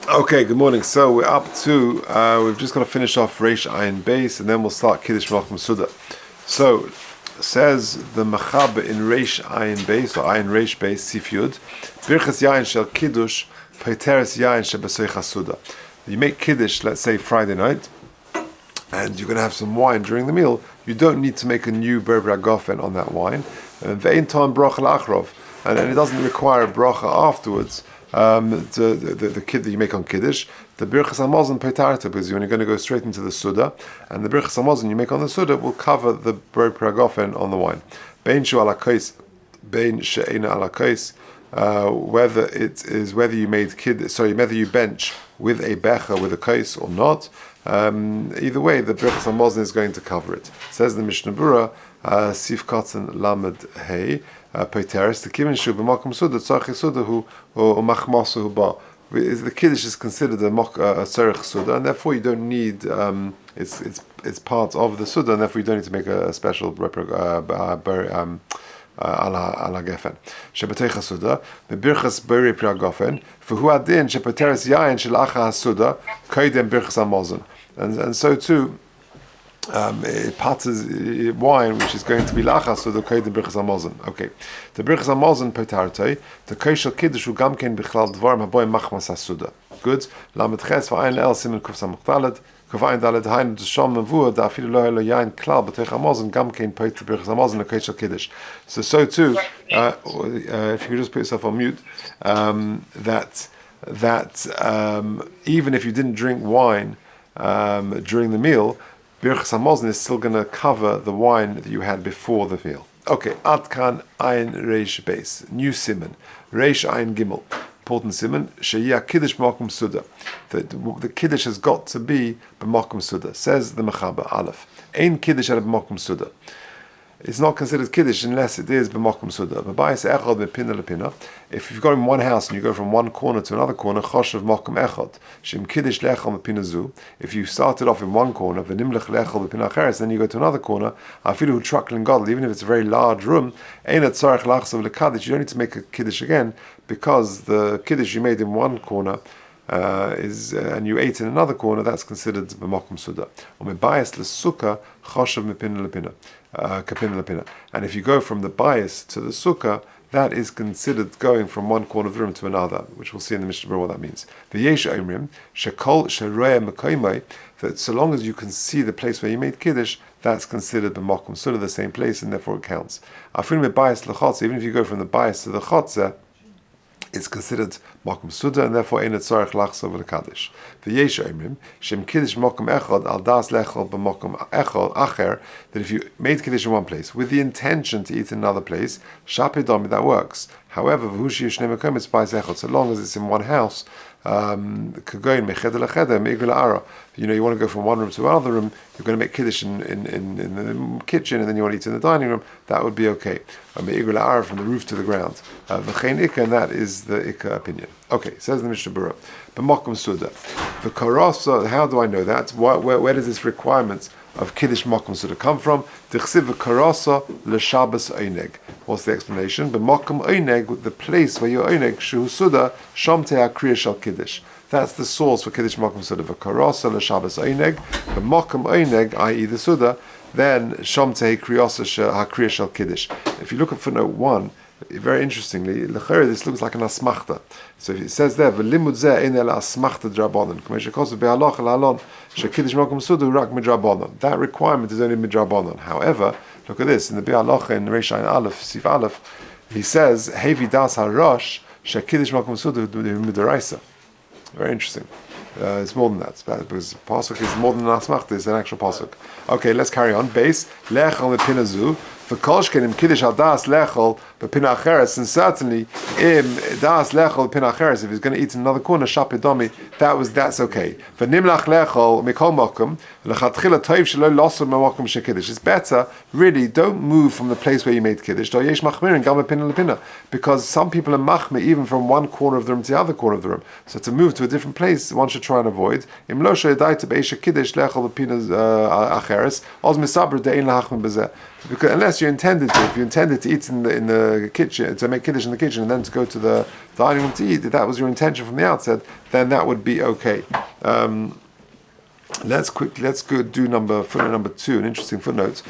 Okay, good morning. So we're up to, we've just got to finish off Reish Ayin Base, and then we'll start Kiddush Malachim Suda. So, says the Mechaber in Reish Ayin Base, or Ayin Reish Base, Sif Yud, Birchas Yayin Shel Kiddush, Peiteres Yayin Shel B'Seicha Suda. You make Kiddush, let's say Friday night, and you're going to have some wine during the meal. You don't need to make a new Berber Gofen on that wine. Ve'ein Tom Bracha La'achrov, and it doesn't require a bracha afterwards. The kid that you make on Kiddush, the Birchas Hamazon Peitarta, because you're only going to go straight into the Suda, and the Birchas Hamazon you make on the Suda will cover the Berber Gofen on the wine. Bein Shu Ala Kais, Bein She'ena Ala Kais, whether you made whether you bench with a becher, with a kais or not, either way, the Birchas Hamazon is going to cover it. Says the Mishnah Berurah, Sif Kotzen Lamed Hey, Peiteres, the Kimin Shu b'Makom Suda, Tzarech Suda hu Machmasu hu Ba. The Kiddush is considered a Tzarech Suda, and therefore you don't need, it's part of the Suda, and therefore you don't need to make a special ala gefen. Shebetecha Suda, the Birchas Beri Pri Gofen, for who adin shepeteres yayin shel acha Suda, kaidem Birchas Hamazon. And so too, patters wine which is going to be lachas, so the kaidem Birchas Hamazon. Okay, the Birchas Hamazon petarte, the kaishel kiddush ugam ken bichlal dvarim haboy machmas hasuda. Good. Lamed ches va'ayin el simen kuf samachtalet. Kavayin dalet hayin d'sham mevua da afilu lo elo yayin klal b'tech Hamazon gam ken peit the Birchas Hamazon the kaishel kiddush. So too, if you could just put yourself on mute, that even if you didn't drink wine during the meal, Birchas Hamazon is still going to cover the wine that you had before the meal. Okay, Adkan Ayin Reish Base, new Siman, Reish Ayin Gimel, important Siman, Sheyah Kiddush B'Makom Suda. The Kiddush has got to be B'Makom Suda. Says the Mechaber Aleph, Ein Kiddush at B'Makom Suda. It's not considered Kiddush unless it is b'makom Suda. If you've got in one house and you go from one corner to another corner, choshev makom echad. Shem Kiddush lechal b'pina zu. If you started off in one corner, v'nimlech lechal b'pina acheres, then you go to another corner, afilu truckling gadol, even if it's a very large room, ein tzarech lachsav lekaddish, you don't need to make a Kiddush again, because the Kiddush you made in one corner and you ate in another corner, that's considered b'makom Suda. U'mebayis l'sukkah choshev mepina lepina. And if you go from the bias to the sukkah, that is considered going from one corner of the room to another, which we'll see in the Mishnah Berurah what that means. The Yesh Omrim, Shekol Sheroeh Mekoimai, that so long as you can see the place where you made Kiddush, that's considered b'makom Suda, the same place, and therefore it counts. Afin me bias l'chotze, even if you go from the bias to the chotze, it's considered makom Suda, and therefore ain't tzarech lachsav v'lekadish. The yesh omrim shem kiddush makom echad al das lechol b'makom echad acher, that if you made kiddush in one place with the intention to eat in another place, shapidami, that works. However, v'hushi yishnei makom it's by echad, so long as it's in one house. Kagoin mecheder lecheder meigul ara. You know, you want to go from one room to another room. You're going to make kiddush in the kitchen, and then you want to eat in the dining room. That would be okay. Meigul ara, from the roof to the ground. V'chein ikka, and that is the ikka opinion. Okay, says the Mishnah Berurah. B'makom Suda. The karasa. How do I know that? Where does this requirement of Kiddush Makom Suda come from? D'chsiv v'karasa l'shabas eineg. What's the explanation? B'makom eineg, the place where you're eineg, shu Suda, shamte ha'kriya shal Kiddush. That's the source for Kiddush Makom Suda. V'karasa l'shabas eineg. B'makom eineg, i.e. the Suda, then shamte ha'kriya shal Kiddush. If you look at footnote 1, very interestingly, this looks like an asmachta. So it says there, "V'limud zeh ein el asmachta drabanan." That requirement is only midrabanan. However, look at this in the Bi'alacha in Reish Ayin Aleph, Sif Aleph. He says, "Hevi das harosh shekidish makom suda midaraisa." Very interesting. It's more than that, because pasuk is more than an asmachta; it's an actual pasuk. Okay, let's carry on. Base lechal mepinazu. For kolshkenim kiddush al das lechol b'pina acheres, and certainly im das lechol b'pina acheres, if he's going to eat in another corner shapidomi, that's okay. For nimlach lechol mikol mokum lechatchila toiv shelo losu memokum shekiddush. It's better, really, don't move from the place where you made kiddush. Do yesh machmirin gam b'pina lepina, because some people are machmir even from one corner of the room to the other corner of the room. So to move to a different place, one should try and avoid. Im lo she'edaita be'esha kiddush lechol b'pina acheres oz misaber de'ein lahachmir b'zeh. Because unless unless you intended to. If you intended to eat in the kitchen, to make Kiddush in the kitchen, and then to go to the dining room to eat, if that was your intention from the outset, then that would be okay. Let's go do footnote number 2, an interesting footnote.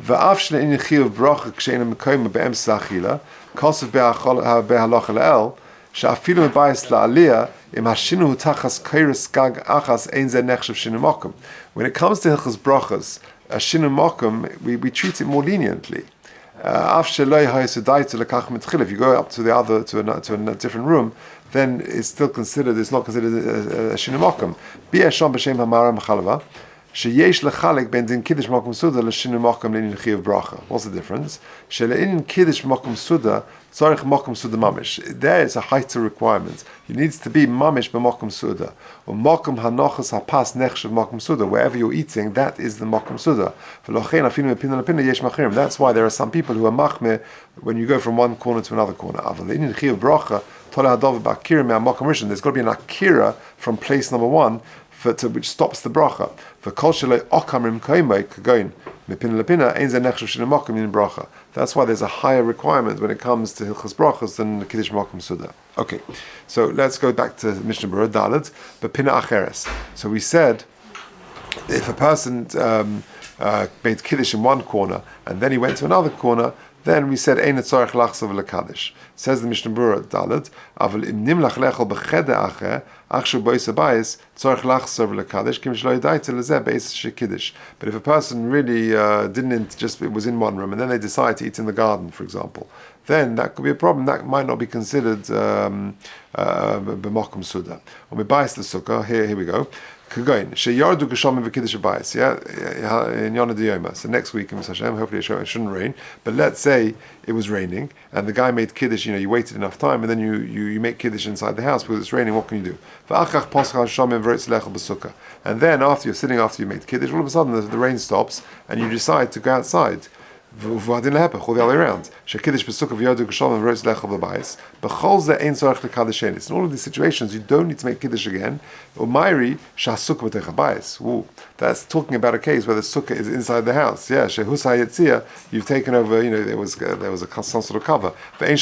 V'af she'ein chiyuv bracha k'she'ein mekayim be'emsa achila, kosef be'halacha le'el, she'afilu mebayis la'aliyah, im hashinu tachas kairis gag achas ein ze nechshav shinu mokum. When it comes to hilchos brachas, shinu mokum, we treat it more leniently. If you go up to a different room, then it's not considered a shinu mokum. Bi'esham b'shem hamara m'chalava. Sheyesh lechalek ben din kiddush makom suda l'shinu makom le'inin chiyuv bracha. What's the difference? She'le'inin kiddush makom suda tzarich makom suda mamish. There is a heighter requirement. It needs to be mamish b'makom suda. Or makom hanochas hapas nechshav makom suda. Wherever you're eating, that is the makom suda. V'lochein afinu mepina lepina yesh machirim. That's why there are some people who are machmir when you go from one corner to another corner. Aval le'inin chiyuv bracha tola hadov b'akira me'amakom rishon. There's got to be an akira from place number 1 which stops the bracha. That's why there's a higher requirement when it comes to hilchos brachas than the kiddush makom suda. Okay, so let's go back to Mishnah Berurah Dalet, b'pina acheres. So we said, if a person made kiddush in one corner and then he went to another corner, then we said ein tzarich lachsav lekaddish. Says the Mishnah Berurah Dalet, aval im nimlach lechol b'chede acher achshu bois abayis tzarich lachsav lekaddish kim shlo yadaita lezeh beis shekiddish. But if a person really it was in one room and then they decide to eat in the garden, for example, then that could be a problem. That might not be considered b'mokum suda. When we bias the sukkah, here we go. Kagoin sheyardu geshamim v'kiddush abayis. In Yonah D'Yoma. So next week in Hashem, hopefully it shouldn't rain. But let's say it was raining and the guy made kiddush. You waited enough time and then you make kiddush inside the house because it's raining. What can you do? And then after you made kiddush, all of a sudden the rain stops and you decide to go outside. All the other way around. In all of these situations, you don't need to make kiddush again. That's talking about a case where the sukkah is inside the house. Yeah, you've taken over. There was some sort of cover. You're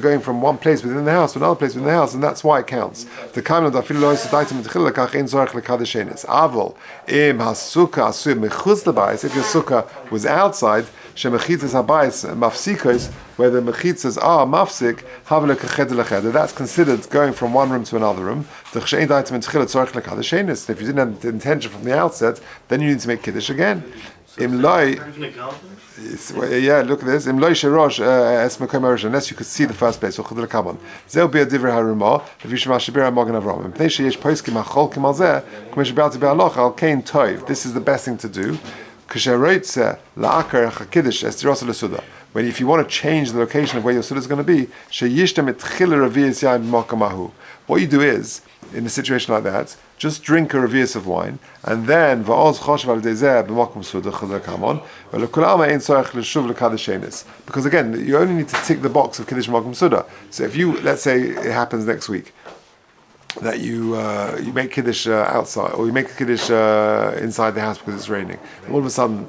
going from one place within the house to another place within the house, and that's why it counts. The if your sukkah was outside, where the mechitzas are mafsik, that's considered going from one room to another room. If you didn't have the intention from the outset, then you need to make kiddush again. Look at this. Unless you could see the first place. Zeh be a divrei harumah. If you shema shebir ha'magen Avraham. This is the best thing to do. When if you want to change the location of where your suda is going to be, what you do is, in a situation like that, just drink a revius of wine, and then because again, you only need to tick the box of kiddush makom suda. So if you, let's say it happens next week that you make kiddush outside, or you make kiddush inside the house because it's raining, and all of a sudden,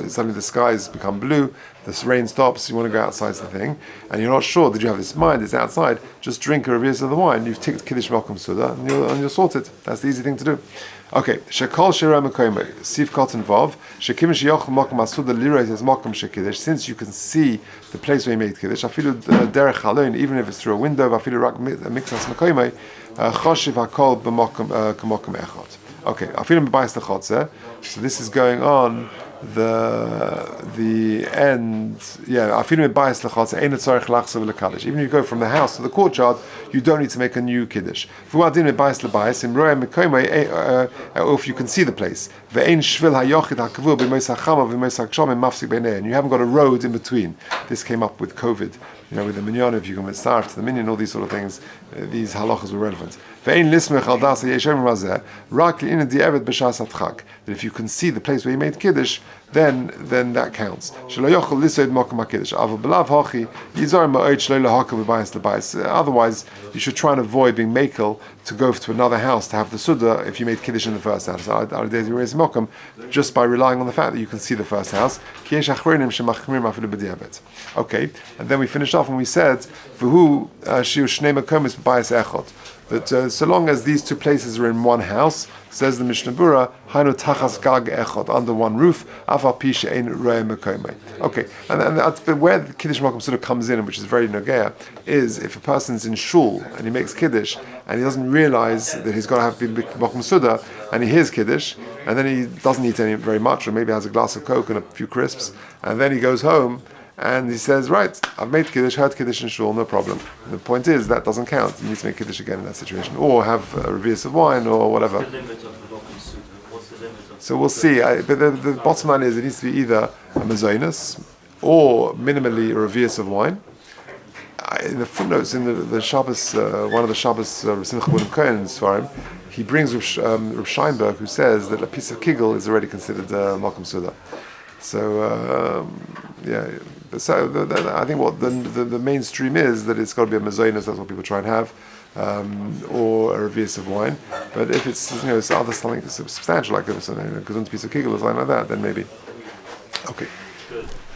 suddenly the skies become blue, the rain stops, you want to go outside the thing, and you're not sure that you have this in mind, it's outside, just drink a revius of the wine, you've ticked Kiddush Makom Suda, and you're sorted. That's the easy thing to do. Okay, Shekol Shira Mekoyme, Siv Kotten Vav, Shekim Sheyoch Makom Asuda Liroit as Makom Shekiddush, since you can see the place where you made Kiddush, Afilu Derech Halon, even if it's through a window, Afilu Rak Mixas Mekoyme, Choshiv HaKol B'Makom Echot. Okay, Afilu Mebayis Lechotze, so this is going on the end, even if you go from the house to the courtyard, you don't need to make a new kiddush. Or if you can see the place, and you haven't got a road in between. This came up with COVID, with the minyan, if you can start to the minyan, all these sort of things, these halachas were relevant. That if you can see the place where you made kiddush, then that counts. Otherwise, you should try and avoid being makel to go to another house to have the Suda if you made Kiddush in the first house. Just by relying on the fact that you can see the first house. Okay, and then we finished off and we said, that so long as these two places are in one house, says the Mishnah Bura, Hainu tachas gag echad, under one roof, afal pi she'ein roeh mekomei. Okay, and that's where the Kiddush Makom sort of comes in, which is very nogea, is if a person's in shul and he makes Kiddush and he doesn't realize that he's got to have Makom Suda, and he hears Kiddush, and then he doesn't eat any very much, or maybe has a glass of Coke and a few crisps, and then he goes home, and he says, right, I've made Kiddush, heard Kiddush in shul, no problem. The point is, that doesn't count. You need to make Kiddush again in that situation. Or have a revius of wine, or whatever. What's the limit of the Makom Suda? What's the limit of So we'll see. But the bottom line is, it needs to be either a mezainis, or minimally a revius of wine. In the footnotes, in the Shabbos, one of the Shabbos Simcha Bunim Kohen Svarim, he brings Reb Sheinberg, who says that a piece of kigel is already considered Makom Suda. So, So I think what the mainstream is that it's got to be a mezainis. That's what people try and have, or a revius of wine. But if it's it's other something substantial like a piece of kigel or something like that, then maybe. Okay.